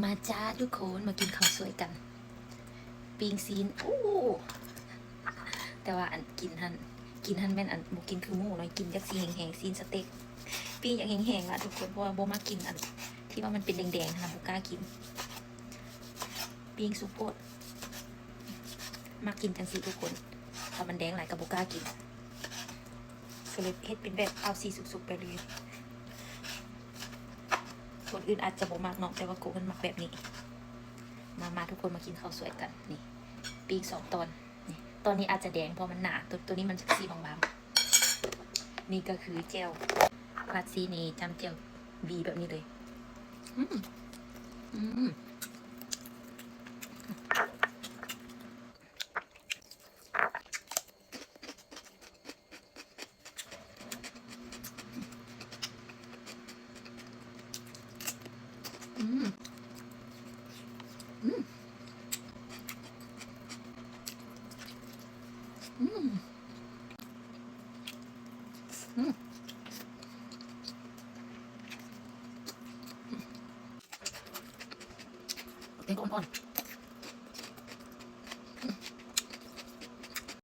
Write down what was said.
มาจ้าทุกคนมากินข้าวสวยกันปิ้งซีนโอ้แต่ว่าอันกินหันแม่นอันบุกินคือหมูน้อยกินจากซีแห้งๆซีนสเต็กปิ้งอย่างแห้งๆละทุกคนเพราะว่าโบมากินอันที่ว่ามันเป็นแดงๆนะบุกล้ากินปิ้งสุกโพดมากินจังสีทุกคนถ้ามันแดงหลายกับบุกล้ากินก็เลยเฮ็ดเป็นแบบเอาซีสุกๆไปเลยคนอื่นอาจจะบ่มากเนาะแต่ว่ากูมันมักแบบนี้มาทุกคนมากินข้าวสวยกันนี่ปิ้ง2 ตอนนี่ตอนนี้อาจจะแดงเพราะมันหนาตัวนี้มันจะสีบางๆนี่ก็คือเจลราดซีนี่จำเจลบีแบบนี้เลยเป็นก้อน